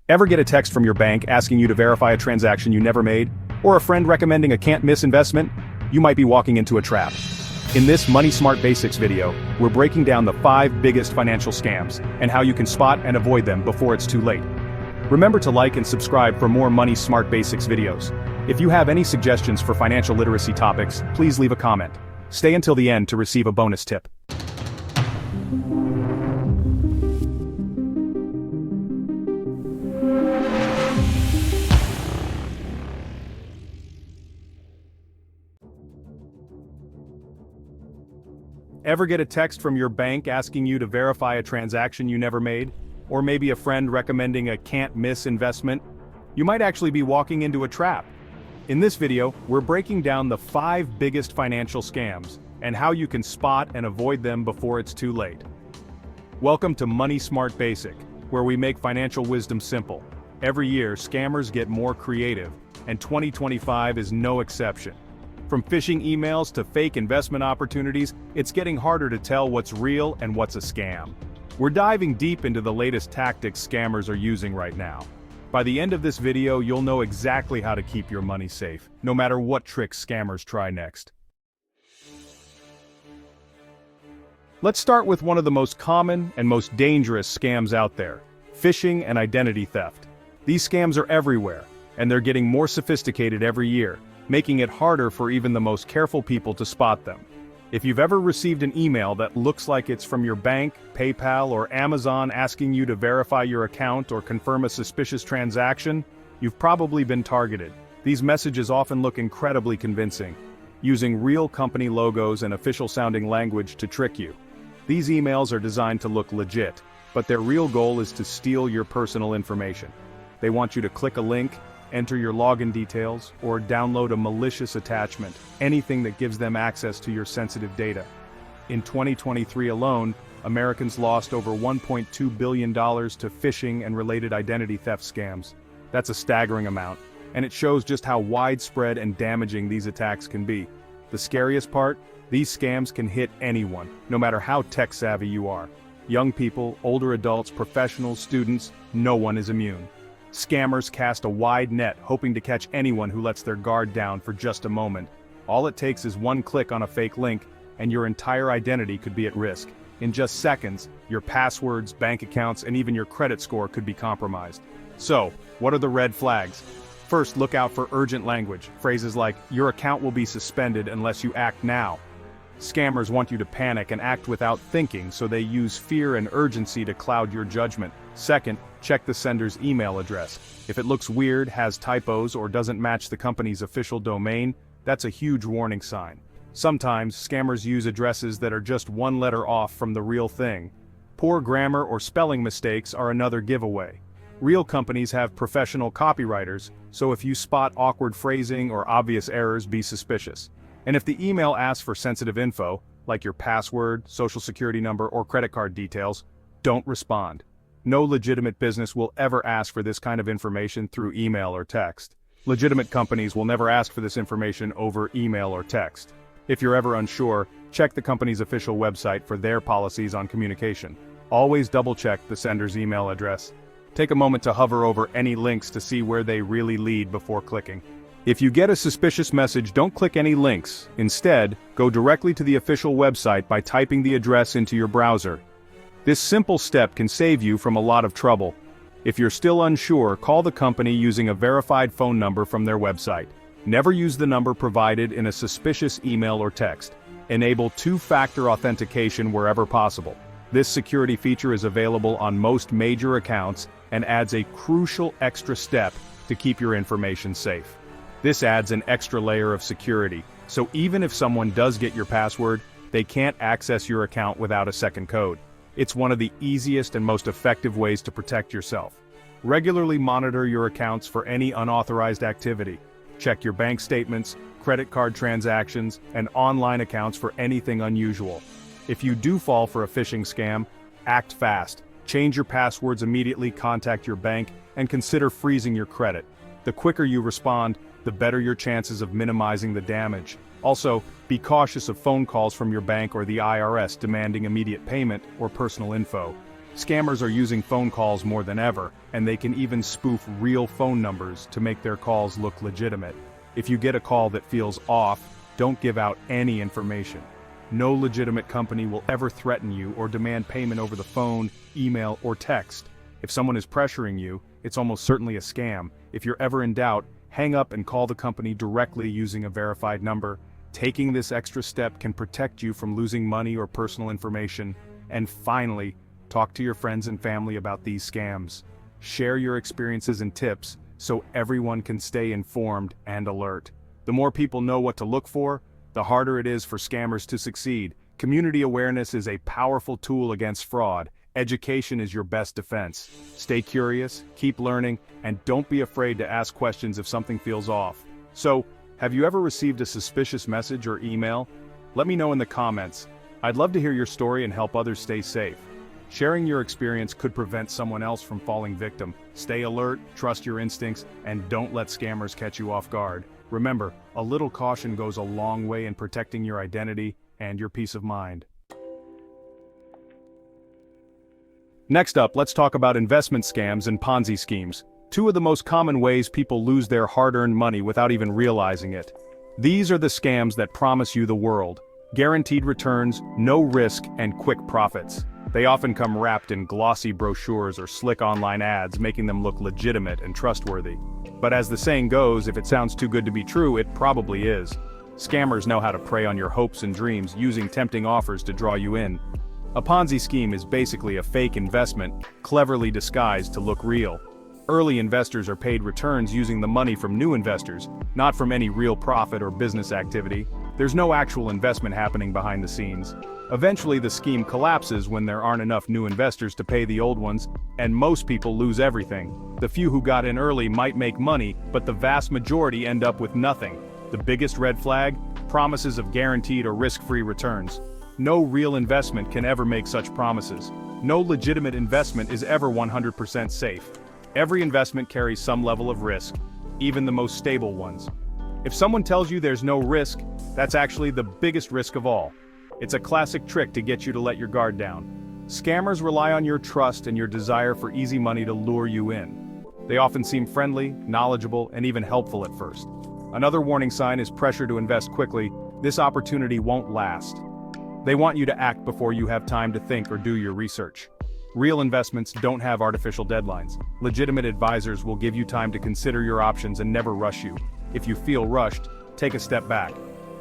Ever get a text from your bank asking you to verify a transaction you never made? Or a friend recommending a can't-miss investment? You might be walking into a trap. In this Money Smart Basics video, we're breaking down the 5 biggest financial scams and how you can spot and avoid them before it's too late. Remember to like and subscribe for more Money Smart Basics videos. If you have any suggestions for financial literacy topics, please leave a comment. Stay until the end to receive a bonus tip. Ever get a text from your bank asking you to verify a transaction you never made? Or maybe a friend recommending a can't-miss investment? You might actually be walking into a trap. In this video, we're breaking down the 5 biggest financial scams and how you can spot and avoid them before it's too late. Welcome to Money Smart Basic, where we make financial wisdom simple. Every year, scammers get more creative, and 2025 is no exception. From phishing emails to fake investment opportunities, it's getting harder to tell what's real and what's a scam. We're diving deep into the latest tactics scammers are using right now. By the end of this video, you'll know exactly how to keep your money safe, no matter what tricks scammers try next. Let's start with one of the most common and most dangerous scams out there: phishing and identity theft. These scams are everywhere, and they're getting more sophisticated every year, making it harder for even the most careful people to spot them. If you've ever received an email that looks like it's from your bank, PayPal, or Amazon asking you to verify your account or confirm a suspicious transaction, you've probably been targeted. These messages often look incredibly convincing, using real company logos and official-sounding language to trick you. These emails are designed to look legit, but their real goal is to steal your personal information. They want you to click a link, enter your login details, or download a malicious attachment, anything that gives them access to your sensitive data. In 2023 alone, Americans lost over $1.2 billion to phishing and related identity theft scams. That's a staggering amount, and it shows just how widespread and damaging these attacks can be. The scariest part? These scams can hit anyone, no matter how tech-savvy you are. Young people, older adults, professionals, students, no one is immune. Scammers cast a wide net, hoping to catch anyone who lets their guard down for just a moment. All it takes is one click on a fake link, and your entire identity could be at risk. In just seconds, your passwords, bank accounts, and even your credit score could be compromised. So, what are the red flags? First, look out for urgent language. Phrases like, "Your account will be suspended unless you act now." Scammers want you to panic and act without thinking, so they use fear and urgency to cloud your judgment. Second, check the sender's email address. If it looks weird, has typos, or doesn't match the company's official domain, that's a huge warning sign. Sometimes, scammers use addresses that are just one letter off from the real thing. Poor grammar or spelling mistakes are another giveaway. Real companies have professional copywriters, so if you spot awkward phrasing or obvious errors, be suspicious. And if the email asks for sensitive info, like your password, social security number, or credit card details, don't respond. No legitimate business will ever ask for this kind of information through email or text. Legitimate companies will never ask for this information over email or text. If you're ever unsure, check the company's official website for their policies on communication. Always double-check the sender's email address. Take a moment to hover over any links to see where they really lead before clicking. If you get a suspicious message, don't click any links. Instead, go directly to the official website by typing the address into your browser. This simple step can save you from a lot of trouble. If you're still unsure, call the company using a verified phone number from their website. Never use the number provided in a suspicious email or text. Enable two-factor authentication wherever possible. This security feature is available on most major accounts and adds a crucial extra step to keep your information safe. This adds an extra layer of security, so even if someone does get your password, they can't access your account without a second code. It's one of the easiest and most effective ways to protect yourself. Regularly monitor your accounts for any unauthorized activity. Check your bank statements, credit card transactions, and online accounts for anything unusual. If you do fall for a phishing scam, act fast. Change your passwords immediately, contact your bank, and consider freezing your credit. The quicker you respond, the better your chances of minimizing the damage. Also, be cautious of phone calls from your bank or the IRS demanding immediate payment or personal info. Scammers are using phone calls more than ever, and they can even spoof real phone numbers to make their calls look legitimate. If you get a call that feels off, don't give out any information. No legitimate company will ever threaten you or demand payment over the phone, email, or text. If someone is pressuring you, it's almost certainly a scam. If you're ever in doubt, hang up and call the company directly using a verified number. Taking this extra step can protect you from losing money or personal information. And finally, talk to your friends and family about these scams. Share your experiences and tips so everyone can stay informed and alert. The more people know what to look for, the harder it is for scammers to succeed. Community awareness is a powerful tool against fraud. Education is your best defense. Stay curious, keep learning, and don't be afraid to ask questions if something feels off. So, have you ever received a suspicious message or email? Let me know in the comments. I'd love to hear your story and help others stay safe. Sharing your experience could prevent someone else from falling victim. Stay alert, trust your instincts, and don't let scammers catch you off guard. Remember, a little caution goes a long way in protecting your identity and your peace of mind. Next up, let's talk about investment scams and Ponzi schemes. Two of the most common ways people lose their hard-earned money without even realizing it. These are the scams that promise you the world. Guaranteed returns, no risk, and quick profits. They often come wrapped in glossy brochures or slick online ads, making them look legitimate and trustworthy. But as the saying goes, if it sounds too good to be true, it probably is. Scammers know how to prey on your hopes and dreams, using tempting offers to draw you in. A Ponzi scheme is basically a fake investment, cleverly disguised to look real. Early investors are paid returns using the money from new investors, not from any real profit or business activity. There's no actual investment happening behind the scenes. Eventually the scheme collapses when there aren't enough new investors to pay the old ones, and most people lose everything. The few who got in early might make money, but the vast majority end up with nothing. The biggest red flag? Promises of guaranteed or risk-free returns. No real investment can ever make such promises. No legitimate investment is ever 100% safe. Every investment carries some level of risk, even the most stable ones. If someone tells you there's no risk, that's actually the biggest risk of all. It's a classic trick to get you to let your guard down. Scammers rely on your trust and your desire for easy money to lure you in. They often seem friendly, knowledgeable, and even helpful at first. Another warning sign is pressure to invest quickly. This opportunity won't last. They want you to act before you have time to think or do your research. Real investments don't have artificial deadlines. Legitimate advisors will give you time to consider your options and never rush you. If you feel rushed, take a step back.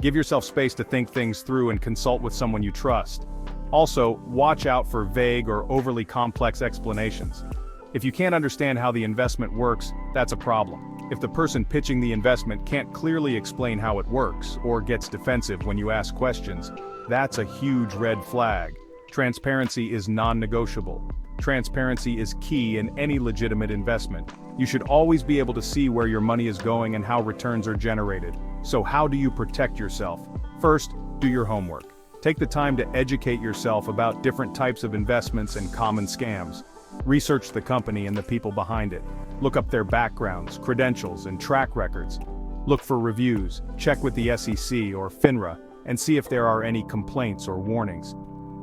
Give yourself space to think things through and consult with someone you trust. Also, watch out for vague or overly complex explanations. If you can't understand how the investment works, that's a problem. If the person pitching the investment can't clearly explain how it works, or gets defensive when you ask questions, that's a huge red flag. Transparency is non-negotiable. Transparency is key in any legitimate investment. You should always be able to see where your money is going and how returns are generated. So how do you protect yourself? First, do your homework. Take the time to educate yourself about different types of investments and common scams. Research the company and the people behind it. Look up their backgrounds, credentials, and track records. Look for reviews, check with the SEC or FINRA, and see if there are any complaints or warnings.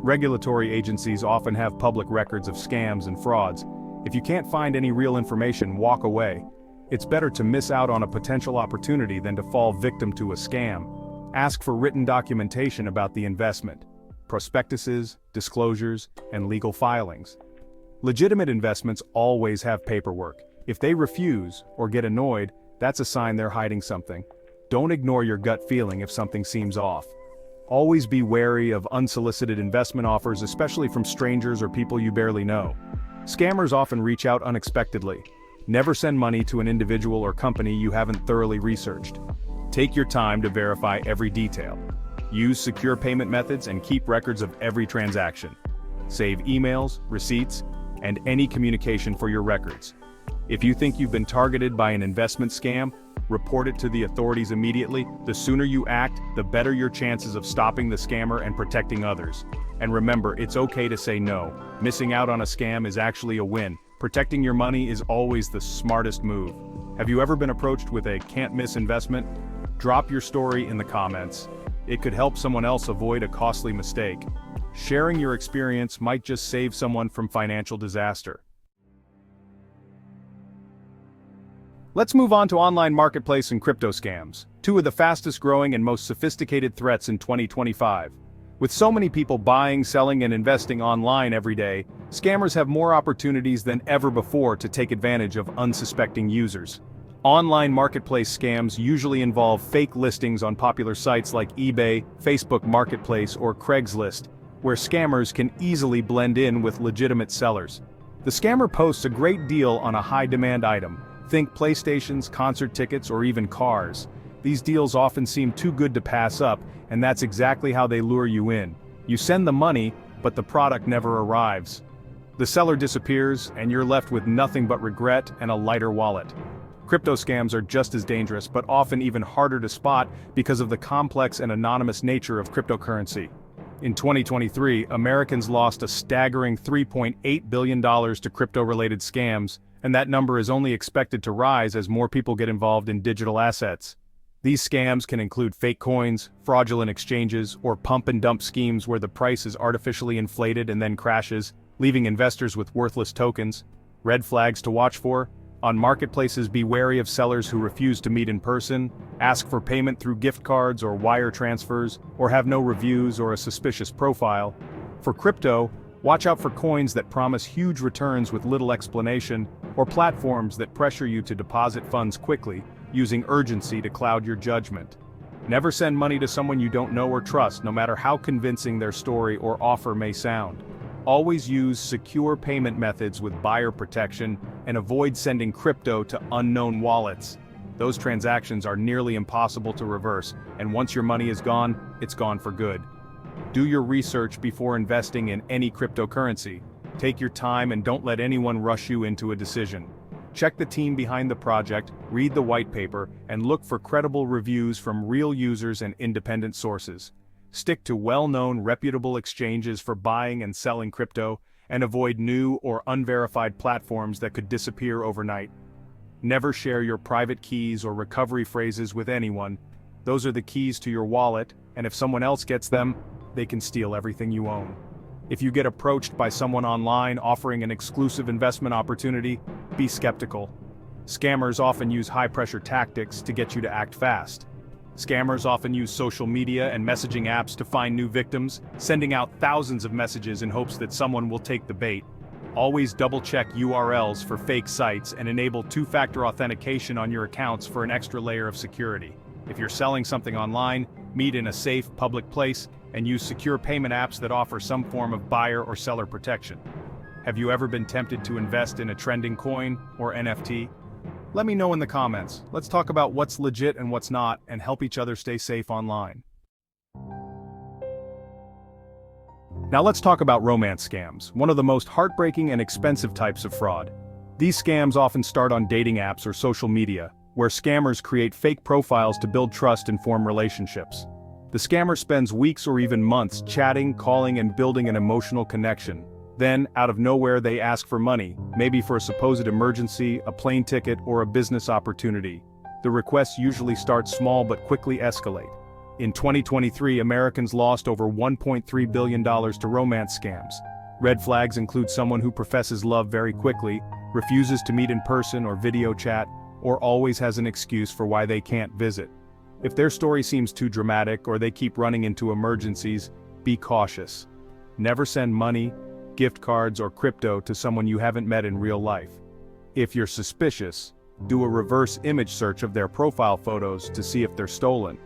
Regulatory agencies often have public records of scams and frauds. If you can't find any real information, walk away. It's better to miss out on a potential opportunity than to fall victim to a scam. Ask for written documentation about the investment, prospectuses, disclosures, and legal filings. Legitimate investments always have paperwork. If they refuse or get annoyed, that's a sign they're hiding something. Don't ignore your gut feeling if something seems off. Always be wary of unsolicited investment offers, especially from strangers or people you barely know. Scammers often reach out unexpectedly. Never send money to an individual or company you haven't thoroughly researched. Take your time to verify every detail. Use secure payment methods and keep records of every transaction. Save emails, receipts, and any communication for your records. If you think you've been targeted by an investment scam, report it to the authorities immediately. The sooner you act, the better your chances of stopping the scammer and protecting others. And remember, it's okay to say no. Missing out on a scam is actually a win. Protecting your money is always the smartest move. Have you ever been approached with a can't-miss investment? Drop your story in the comments. It could help someone else avoid a costly mistake. Sharing your experience might just save someone from financial disaster. Let's move on to online marketplace and crypto scams, two of the fastest growing and most sophisticated threats in 2025. With so many people buying, selling, and investing online every day, scammers have more opportunities than ever before to take advantage of unsuspecting users. Online marketplace scams usually involve fake listings on popular sites like eBay, Facebook Marketplace, or Craigslist, where scammers can easily blend in with legitimate sellers. The scammer posts a great deal on a high-demand item. Think PlayStations, concert tickets, or even cars. These deals often seem too good to pass up, and that's exactly how they lure you in. You send the money, but the product never arrives. The seller disappears, and you're left with nothing but regret and a lighter wallet. Crypto scams are just as dangerous, but often even harder to spot because of the complex and anonymous nature of cryptocurrency. In 2023, Americans lost a staggering $3.8 billion to crypto-related scams, and that number is only expected to rise as more people get involved in digital assets. These scams can include fake coins, fraudulent exchanges, or pump-and-dump schemes where the price is artificially inflated and then crashes, leaving investors with worthless tokens. Red flags to watch for: on marketplaces, be wary of sellers who refuse to meet in person, ask for payment through gift cards or wire transfers, or have no reviews or a suspicious profile. For crypto, watch out for coins that promise huge returns with little explanation, or platforms that pressure you to deposit funds quickly, using urgency to cloud your judgment. Never send money to someone you don't know or trust, no matter how convincing their story or offer may sound. Always use secure payment methods with buyer protection and avoid sending crypto to unknown wallets. Those transactions are nearly impossible to reverse, and once your money is gone, it's gone for good. Do your research before investing in any cryptocurrency. Take your time and don't let anyone rush you into a decision. Check the team behind the project, read the white paper, and look for credible reviews from real users and independent sources. Stick to well-known, reputable exchanges for buying and selling crypto, and avoid new or unverified platforms that could disappear overnight. Never share your private keys or recovery phrases with anyone. Those are the keys to your wallet, and if someone else gets them, they can steal everything you own. If you get approached by someone online offering an exclusive investment opportunity, be skeptical. Scammers often use high-pressure tactics to get you to act fast. Scammers often use social media and messaging apps to find new victims, sending out thousands of messages in hopes that someone will take the bait. Always double-check URLs for fake sites and enable two-factor authentication on your accounts for an extra layer of security. If you're selling something online, meet in a safe, public place, and use secure payment apps that offer some form of buyer or seller protection. Have you ever been tempted to invest in a trending coin or NFT? Let me know in the comments. Let's talk about what's legit and what's not, and help each other stay safe online. Now let's talk about romance scams, one of the most heartbreaking and expensive types of fraud. These scams often start on dating apps or social media, where scammers create fake profiles to build trust and form relationships. The scammer spends weeks or even months chatting, calling, and building an emotional connection. Then, out of nowhere, they ask for money, maybe for a supposed emergency, a plane ticket, or a business opportunity. The requests usually start small but quickly escalate. In 2023, Americans lost over $1.3 billion to romance scams. Red flags include someone who professes love very quickly, refuses to meet in person or video chat, or always has an excuse for why they can't visit. If their story seems too dramatic or they keep running into emergencies, be cautious. Never send money, gift cards, or crypto to someone you haven't met in real life. If you're suspicious, do a reverse image search of their profile photos to see if they're stolen.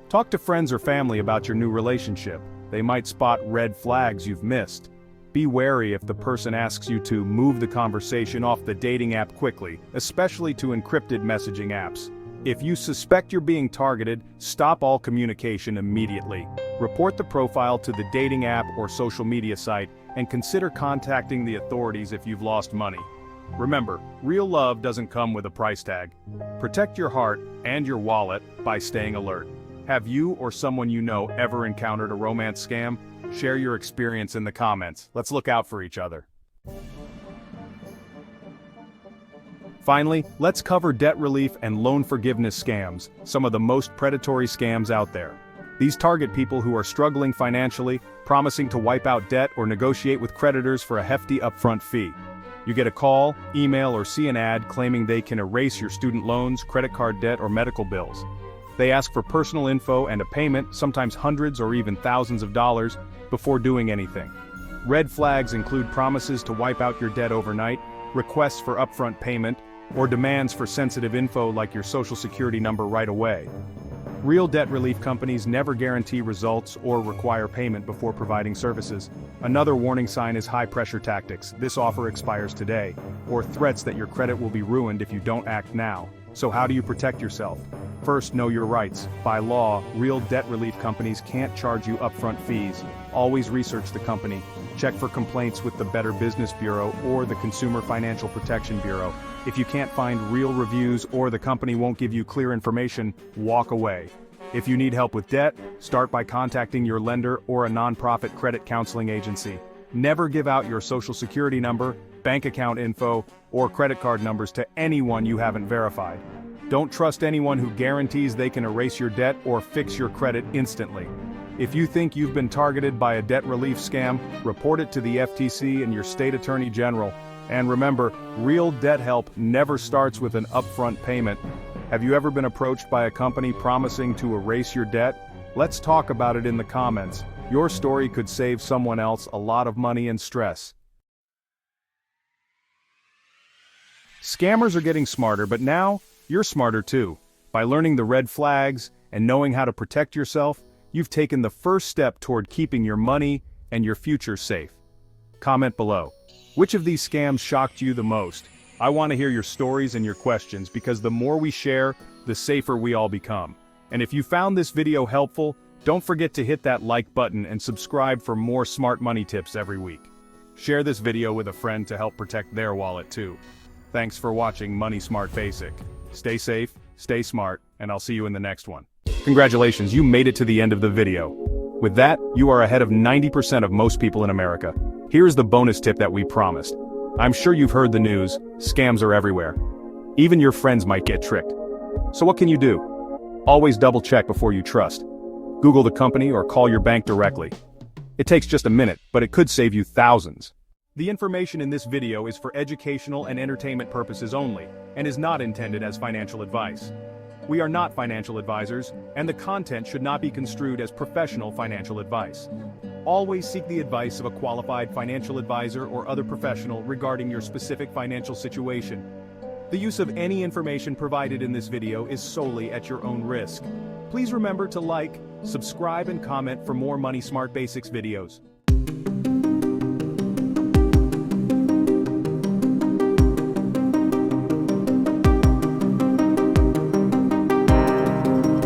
Talk to friends or family about your new relationship. They might spot red flags you've missed. Be wary if the person asks you to move the conversation off the dating app quickly, especially to encrypted messaging apps. If you suspect you're being targeted, stop all communication immediately. Report the profile to the dating app or social media site, and consider contacting the authorities if you've lost money. Remember, real love doesn't come with a price tag. Protect your heart and your wallet by staying alert. Have you or someone you know ever encountered a romance scam? Share your experience in the comments. Let's look out for each other. Finally, let's cover debt relief and loan forgiveness scams, some of the most predatory scams out there. These target people who are struggling financially, promising to wipe out debt or negotiate with creditors for a hefty upfront fee. You get a call, email, or see an ad claiming they can erase your student loans, credit card debt, or medical bills. They ask for personal info and a payment, sometimes hundreds or even thousands of dollars, before doing anything. Red flags include promises to wipe out your debt overnight, requests for upfront payment, or demands for sensitive info like your social security number right away. Real debt relief companies never guarantee results or require payment before providing services. Another warning sign is high-pressure tactics. This offer expires today, or threats that your credit will be ruined if you don't act now. So how do you protect yourself? First, know your rights. By law, real debt relief companies can't charge you upfront fees. Always research the company. Check for complaints with the Better Business Bureau or the Consumer Financial Protection Bureau. If you can't find real reviews or the company won't give you clear information, walk away. If you need help with debt, start by contacting your lender or a nonprofit credit counseling agency. Never give out your social security number, bank account info, or credit card numbers to anyone you haven't verified. Don't trust anyone who guarantees they can erase your debt or fix your credit instantly. If you think you've been targeted by a debt relief scam, report it to the FTC and your state attorney general. And remember, real debt help never starts with an upfront payment. Have you ever been approached by a company promising to erase your debt? Let's talk about it in the comments. Your story could save someone else a lot of money and stress. Scammers are getting smarter, but now, you're smarter too. By learning the red flags and knowing how to protect yourself, you've taken the first step toward keeping your money and your future safe. Comment below. Which of these scams shocked you the most? I want to hear your stories and your questions because the more we share, the safer we all become. And if you found this video helpful, don't forget to hit that like button and subscribe for more smart money tips every week. Share this video with a friend to help protect their wallet too. Thanks for watching Money Smart Basic. Stay safe, stay smart, and I'll see you in the next one. Congratulations, you made it to the end of the video. With that, you are ahead of 90% of most people in America. Here's the bonus tip that we promised. I'm sure you've heard the news, scams are everywhere. Even your friends might get tricked. So what can you do? Always double check before you trust. Google the company or call your bank directly. It takes just a minute, but it could save you thousands. The information in this video is for educational and entertainment purposes only, and is not intended as financial advice. We are not financial advisors, and the content should not be construed as professional financial advice. Always seek the advice of a qualified financial advisor or other professional regarding your specific financial situation. The use of any information provided in this video is solely at your own risk. Please remember to like, subscribe, and comment for more Money Smart Basics videos.